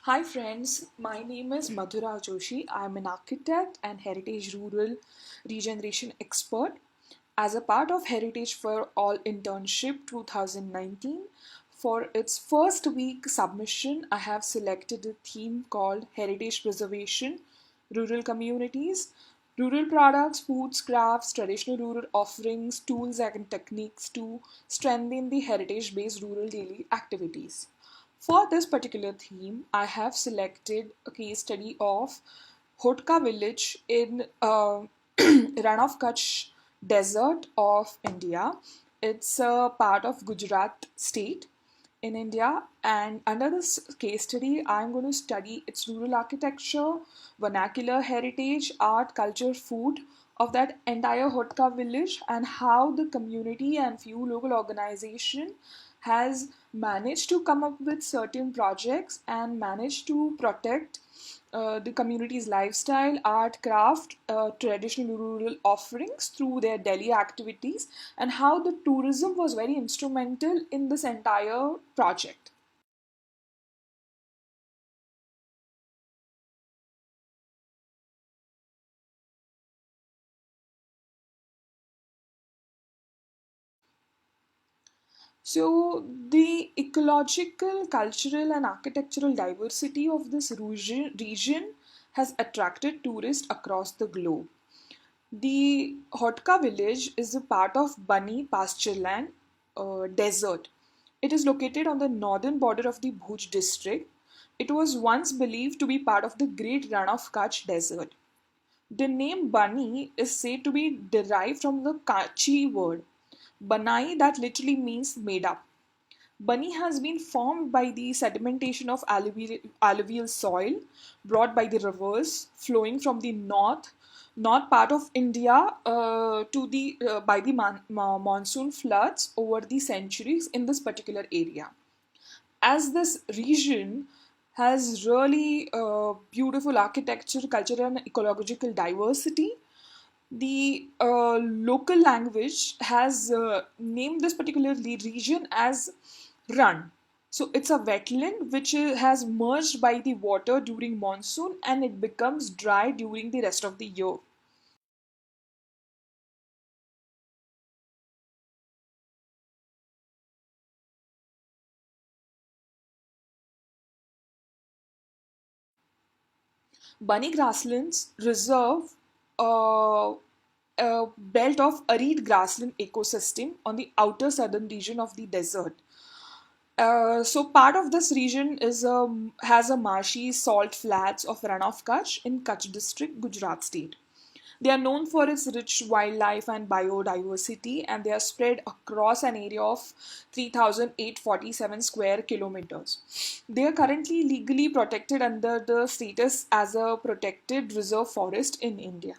Hi friends, my name is Madhura Joshi. I'm an architect and heritage rural regeneration expert. As a part of Heritage for All Internship 2019, for its first week submission, I have selected a theme called Heritage Preservation, Rural Communities, Rural Products, Foods, Crafts, Traditional Rural Offerings, Tools and Techniques to strengthen the heritage based rural daily activities. For this particular theme, I have selected a case study of Hotka village in Ran of Kutch desert of India. It's a part of Gujarat state in India, and under this case study, I'm going to study its rural architecture, vernacular heritage, art, culture, food of that entire Hotka village, and how the community and few local organization has managed to come up with certain projects and managed to protect the community's lifestyle, art, craft, traditional rural offerings through their daily activities, and how the tourism was very instrumental in this entire project. So, the ecological, cultural, and architectural diversity of this region has attracted tourists across the globe. The Hotka village is a part of Bani pastureland desert. It is located on the northern border of the Bhuj district. It was once believed to be part of the Great Run of Kutch desert. The name Bani is said to be derived from the Kachi word Banai, that literally means made up. Bani has been formed by the sedimentation of alluvial soil brought by the rivers flowing from the north part of India to the by the monsoon floods over the centuries in this particular area. As this region has really beautiful architecture, culture, and ecological diversity, the local language has named this particular region as Run. So it's a wetland which has merged by the water during monsoon and it becomes dry during the rest of the year. Bunny Grasslands reserve uh, a belt of arid grassland ecosystem on the outer southern region of the desert. So part of this region is has a marshy salt flats of Rann of Kutch in Kutch district, Gujarat state. They are known for its rich wildlife and biodiversity, and they are spread across an area of 3,847 square kilometers. They are currently legally protected under the status as a protected reserve forest in India.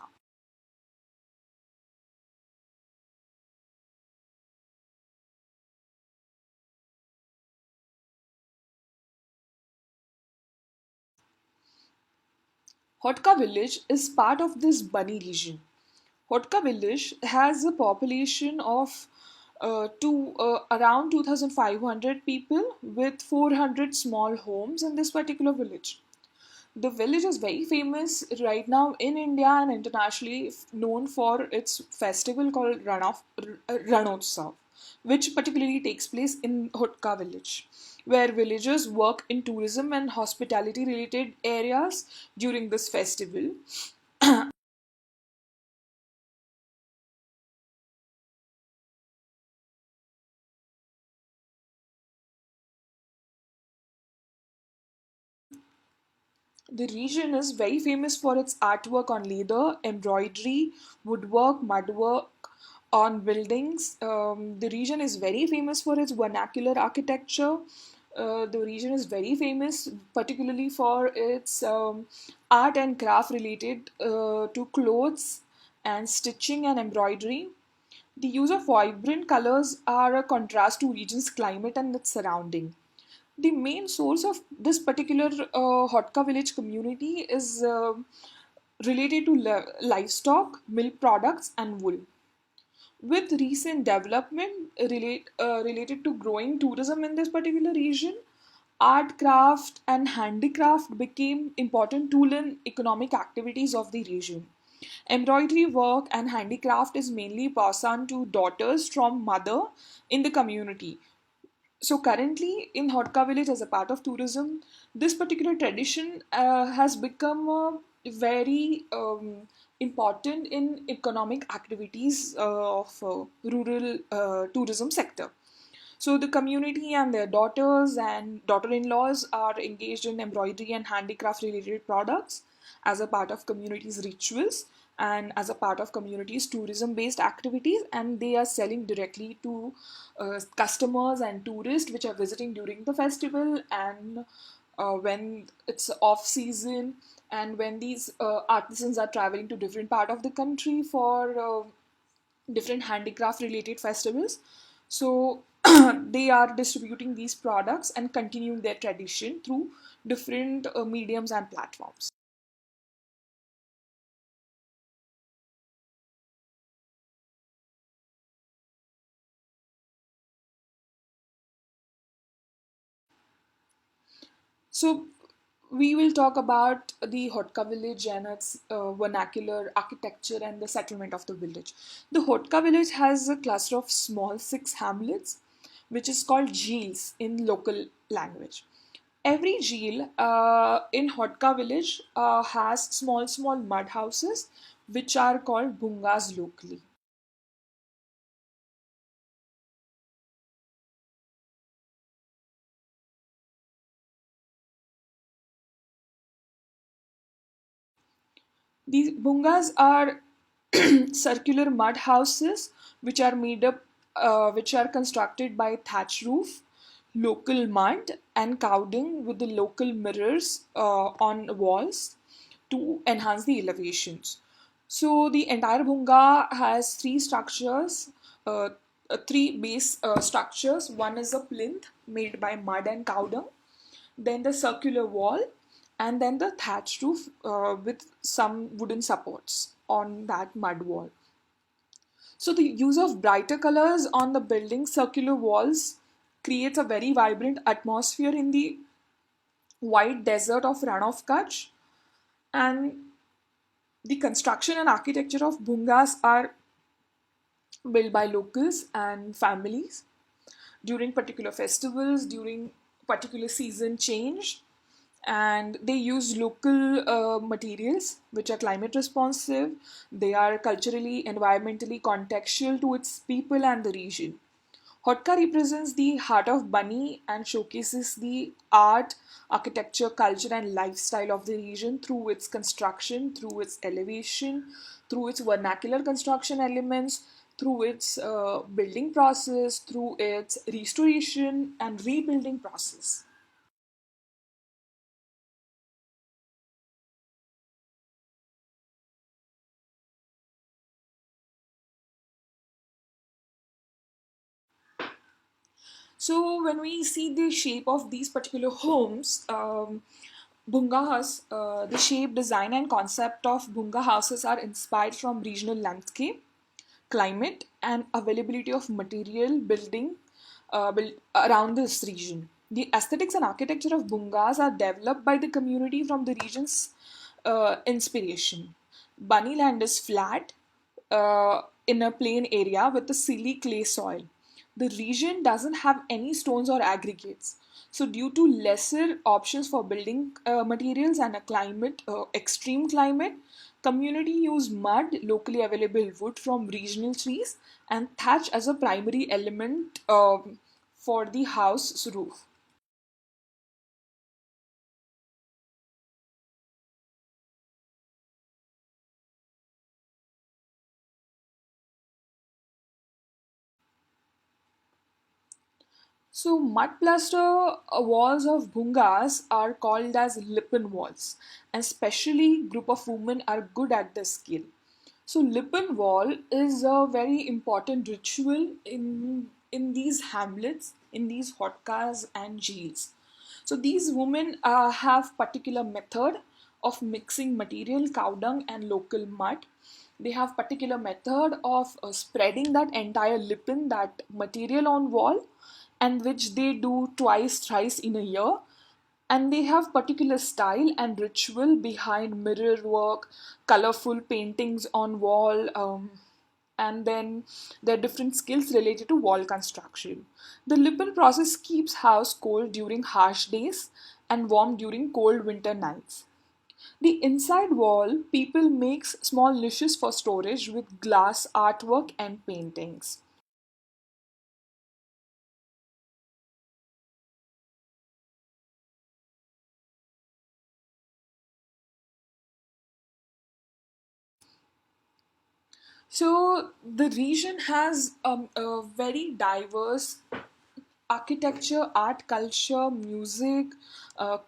Hotka village is part of this Bunny region. Hotka village has a population of around 2,500 people with 400 small homes in this particular village. The village is very famous right now in India and internationally known for its festival called Ranotsav, which particularly takes place in Hotka village, where villagers work in tourism and hospitality related areas during this festival. The region is very famous for its artwork on leather, embroidery, woodwork, mudwork on buildings. The region is very famous for its vernacular architecture. The region is very famous, particularly for its art and craft related to clothes and stitching and embroidery. The use of vibrant colors are a contrast to region's climate and its surrounding. The main source of this particular Hotka village community is related to livestock, milk products, and wool. With recent development related to growing tourism in this particular region, art, craft, and handicraft became important tool in economic activities of the region. Embroidery work and handicraft is mainly passed on to daughters from mother in the community. So currently in Hotka village, as a part of tourism, this particular tradition has become very important in economic activities of rural tourism sector. So the community and their daughters and daughter-in-laws are engaged in embroidery and handicraft related products as a part of community's rituals and as a part of community's tourism based activities, and they are selling directly to customers and tourists which are visiting during the festival, and when it's off season, and when these artisans are traveling to different part of the country for different handicraft related festivals. So they are distributing these products and continuing their tradition through different mediums and platforms. So we will talk about the Hotka village and its vernacular architecture and the settlement of the village. The Hotka village has a cluster of small six hamlets, which is called jeels in local language. Every jeel in Hotka village has small mud houses, which are called bungas locally. These bungas are circular mud houses which are made up, which are constructed by thatch roof, local mud, and cowding with the local mirrors on walls to enhance the elevations. So the entire bunga has three structures, uh, three base structures. One is a plinth made by mud and cow dung, then the circular wall, and then the thatch roof with some wooden supports on that mud wall. So the use of brighter colors on the building circular walls creates a very vibrant atmosphere in the white desert of Rann of Kutch. And the construction and architecture of bungas are built by locals and families during particular festivals, during particular season change, and they use local materials which are climate responsive. They are culturally, environmentally contextual to its people and the region. Hotka represents the heart of Bani and showcases the art, architecture, culture, and lifestyle of the region through its construction, through its elevation, through its vernacular construction elements, through its building process, through its restoration and rebuilding process. So when we see the shape of these particular homes, Bungas, the shape, design, and concept of Bunga houses are inspired from regional landscape, climate, and availability of material building around this region. The aesthetics and architecture of Bungas are developed by the community from the region's inspiration. Bunny land is flat in a plain area with a silly clay soil. The region doesn't have any stones or aggregates. So, due to lesser options for building materials and a climate, extreme climate, community use mud, locally available wood from regional trees, and thatch as a primary element for the house roof. So mud plaster walls of bungas are called as lippen walls, and especially group of women are good at this skill. So lippen wall is a very important ritual in these hamlets, in these hotkas and jeels. So these women have particular method of mixing material, cow dung and local mud. They have particular method of spreading that entire lippen, that material on wall, and which they do twice thrice in a year, and they have particular style and ritual behind mirror work, colorful paintings on wall, and then there are different skills related to wall construction. The lippen process keeps house cold during harsh days and warm during cold winter nights. The inside wall, people makes small niches for storage with glass artwork and paintings. So the region has a very diverse architecture, art, culture, music,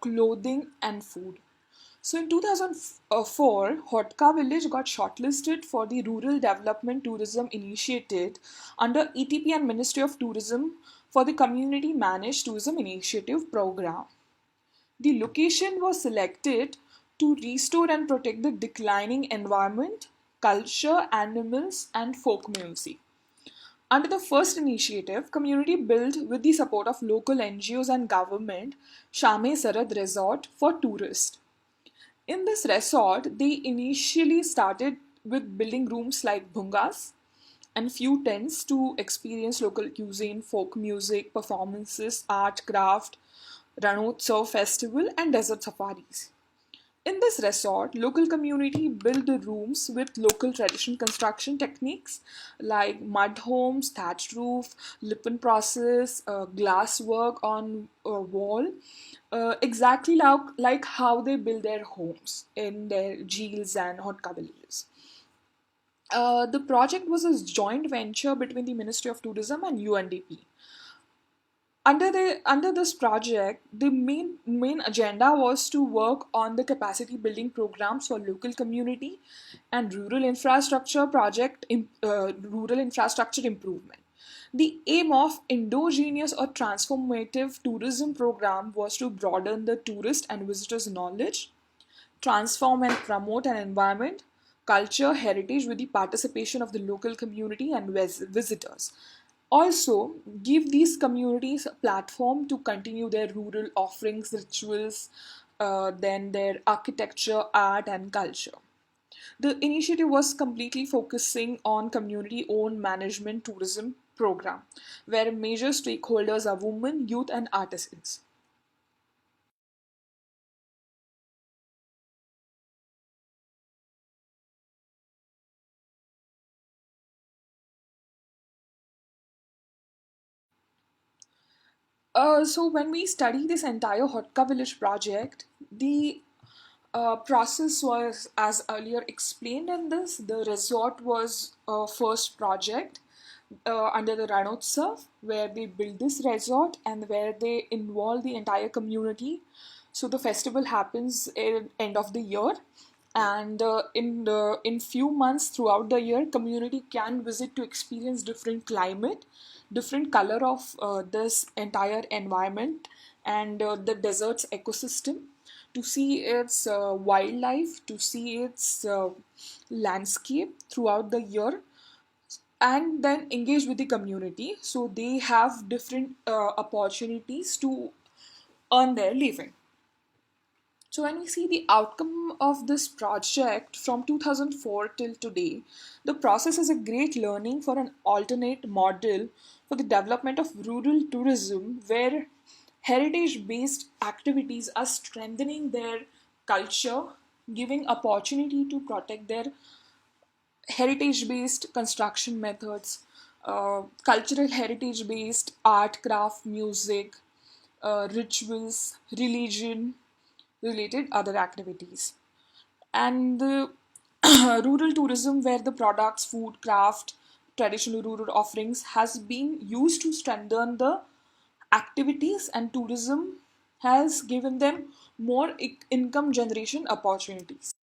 clothing, and food. So in 2004, Hotka village got shortlisted for the Rural Development Tourism Initiative under ETP and Ministry of Tourism for the Community Managed Tourism Initiative program. The location was selected to restore and protect the declining environment, culture, animals, and folk music. Under the first initiative, community built with the support of local NGOs and government Shame Sarad Resort for tourists. In this resort, they initially started with building rooms like bhungas and few tents to experience local cuisine, folk music, performances, art, craft, Ranotsav festival, and desert safaris. In this resort, local community built the rooms with local traditional construction techniques like mud homes, thatched roof, lippen process, glass work on wall, exactly like how they build their homes in their jeels and hotka villages. The project was a joint venture between the Ministry of Tourism and UNDP. Under this project, the main agenda was to work on the capacity building programs for local community and rural infrastructure improvement. The aim of endogenous or transformative tourism program was to broaden the tourist and visitors knowledge, transform and promote an environment, culture, heritage with the participation of the local community and visitors. Also, give these communities a platform to continue their rural offerings, rituals, then their architecture, art, and culture. The initiative was completely focusing on community owned management tourism program, where major stakeholders are women, youth, and artisans. So when we study this entire Hotka village project, the process was as earlier explained in this. The resort was a first project under the Ranotsav, where they built this resort and where they involve the entire community. So the festival happens at end of the year, and in few months throughout the year, community can visit to experience different climate, different color of this entire environment, and the desert's ecosystem, to see its wildlife, to see its landscape throughout the year, and then engage with the community so they have different opportunities to earn their living. So when we see the outcome of this project from 2004 till today, the process is a great learning for an alternate model for the development of rural tourism where heritage based activities are strengthening their culture, giving opportunity to protect their heritage based construction methods, cultural heritage based art, craft, music, rituals, religion related other activities. And the rural tourism, where the products, food, craft, traditional rural offerings has been used to strengthen the activities, and tourism has given them more income generation opportunities.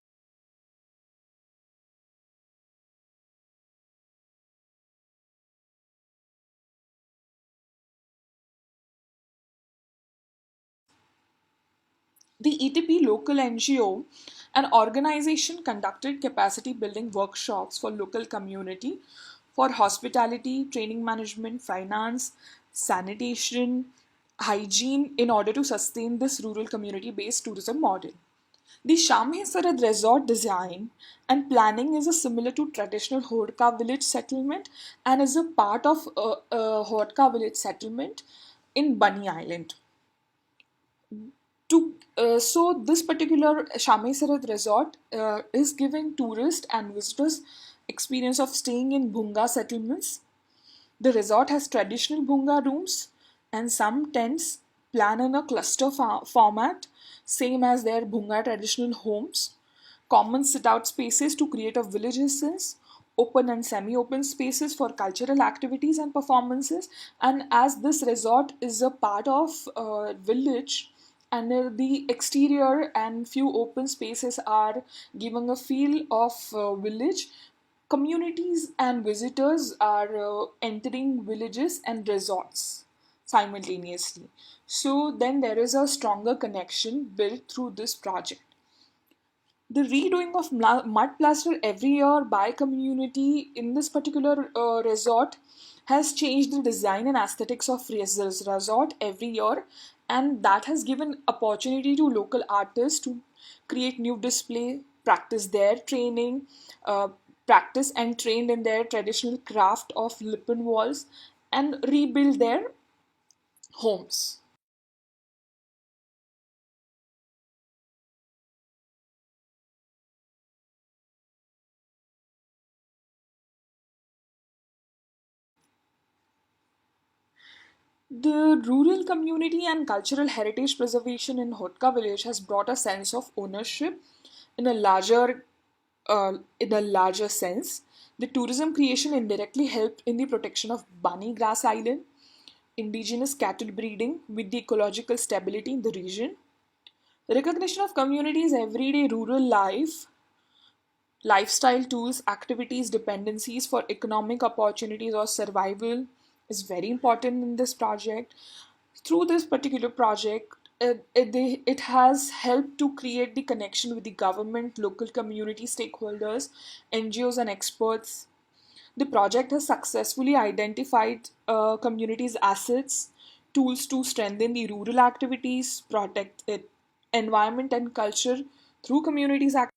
The ETP local NGO, an organization, conducted capacity building workshops for local community for hospitality, training management, finance, sanitation, hygiene in order to sustain this rural community-based tourism model. The Shamhe Sarad resort design and planning is a similar to traditional Hodka village settlement and is a part of Hodka village settlement in Bunny Island. So this particular Shamhe Sarad resort is giving tourists and visitors experience of staying in Bhunga settlements. The resort has traditional Bhunga rooms and some tents plan in a cluster format, same as their Bhunga traditional homes. Common sit out spaces to create a village essence, open and semi open spaces for cultural activities and performances. And as this resort is a part of village, and the exterior and few open spaces are giving a feel of village, communities and visitors are entering villages and resorts simultaneously. So then there is a stronger connection built through this project. The redoing of mud plaster every year by community in this particular resort has changed the design and aesthetics of this resort every year, and that has given opportunity to local artists to create new display, practice their training, uh, practice and trained in their traditional craft of lippen walls, and rebuild their homes. The rural community and cultural heritage preservation in Hotka village has brought a sense of ownership in a larger sense. The tourism creation indirectly helped in the protection of Bani Grass Island, indigenous cattle breeding with the ecological stability in the region. Recognition of communities' everyday rural life, lifestyle tools, activities, dependencies for economic opportunities or survival is very important in this project. Through this particular project, it has helped to create the connection with the government, local community stakeholders, NGOs, and experts. The project has successfully identified communities' assets, tools to strengthen the rural activities, protect it, environment and culture through communities' active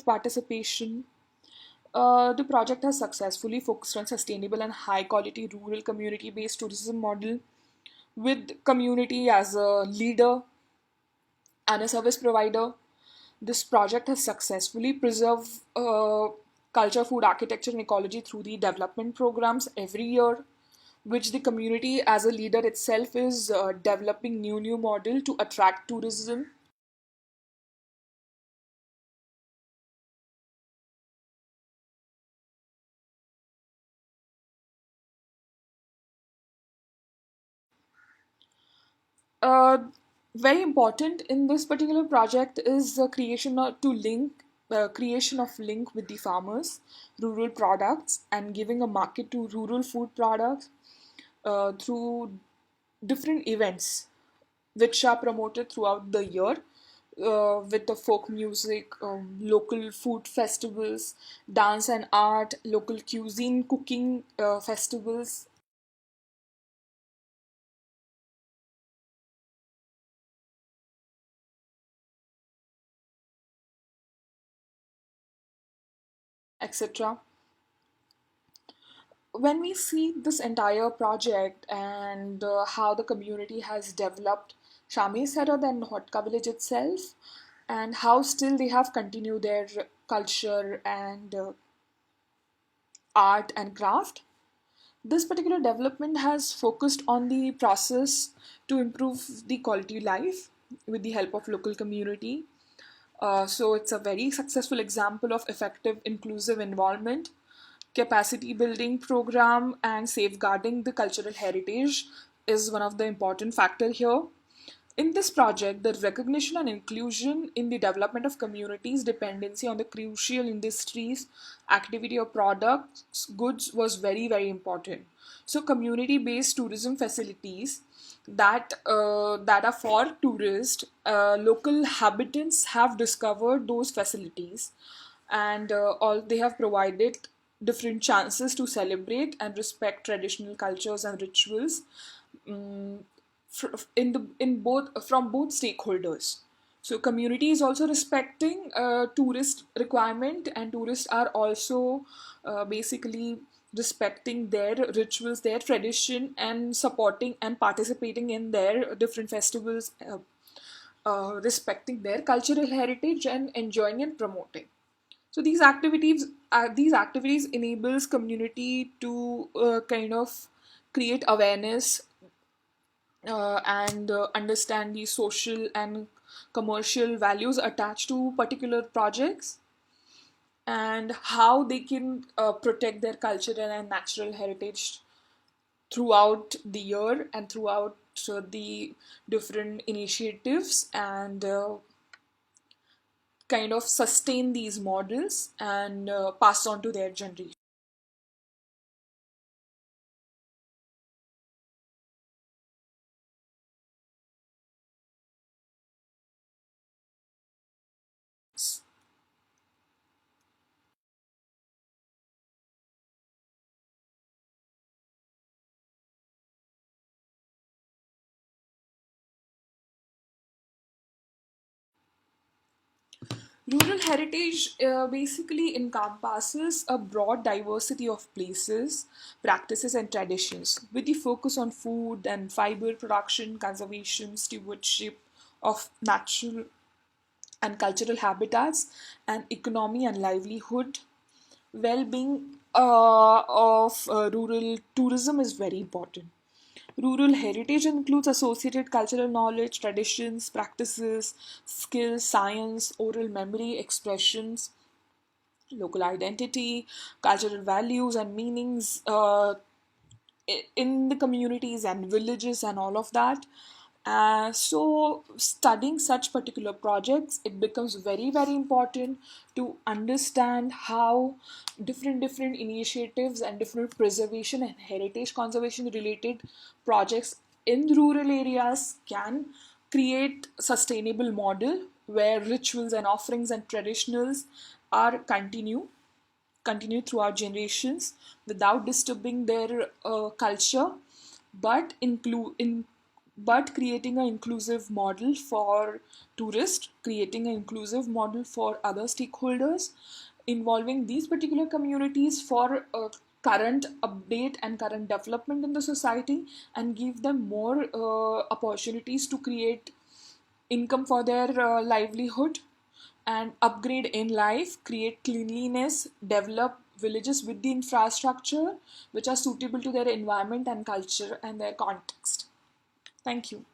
participation. The project has successfully focused on sustainable and high quality rural community based tourism model with community as a leader and a service provider. This project has successfully preserved culture, food, architecture, and ecology through the development programs every year, which the community as a leader itself is developing new model to attract tourism. Uh, Very important in this particular project is the creation of link with the farmers, rural products, and giving a market to rural food products through different events which are promoted throughout the year with the folk music, local food festivals, dance and art, local cuisine, cooking festivals, etc. When we see this entire project and how the community has developed Shami Sarad and Hotka village itself, and how still they have continued their culture and art and craft, this particular development has focused on the process to improve the quality life with the help of local community. So it's a very successful example of effective inclusive involvement, capacity building program, and safeguarding the cultural heritage is one of the important factor here. In this project, the recognition and inclusion in the development of communities' dependency on the crucial industries, activity or products, goods was very, very important. So, community-based tourism facilities that are for tourists, local habitants have discovered those facilities, and all they have provided different chances to celebrate and respect traditional cultures and rituals, mm, in both from both stakeholders. So community is also respecting tourist requirement, and tourists are also basically respecting their rituals, their tradition, and supporting and participating in their different festivals, respecting their cultural heritage and enjoying and promoting. So these activities enables community to kind of create awareness, and understand the social and commercial values attached to particular projects, and how they can protect their cultural and natural heritage throughout the year and throughout the different initiatives, and kind of sustain these models and pass on to their generation. Rural heritage basically encompasses a broad diversity of places, practices, and traditions, with the focus on food and fiber production, conservation, stewardship of natural and cultural habitats, and economy and livelihood. Well-being of rural tourism is very important. Rural heritage includes associated cultural knowledge, traditions, practices, skills, science, oral memory, expressions, local identity, cultural values, and meanings in the communities and villages and all of that. So studying such particular projects, it becomes very, very important to understand how different initiatives and different preservation and heritage conservation related projects in rural areas can create sustainable model where rituals and offerings and traditionals are continue throughout generations without disturbing their culture, but but creating an inclusive model for tourists, creating an inclusive model for other stakeholders, involving these particular communities for current update and current development in the society, and give them more opportunities to create income for their livelihood and upgrade in life, create cleanliness, develop villages with the infrastructure which are suitable to their environment and culture and their context. Thank you.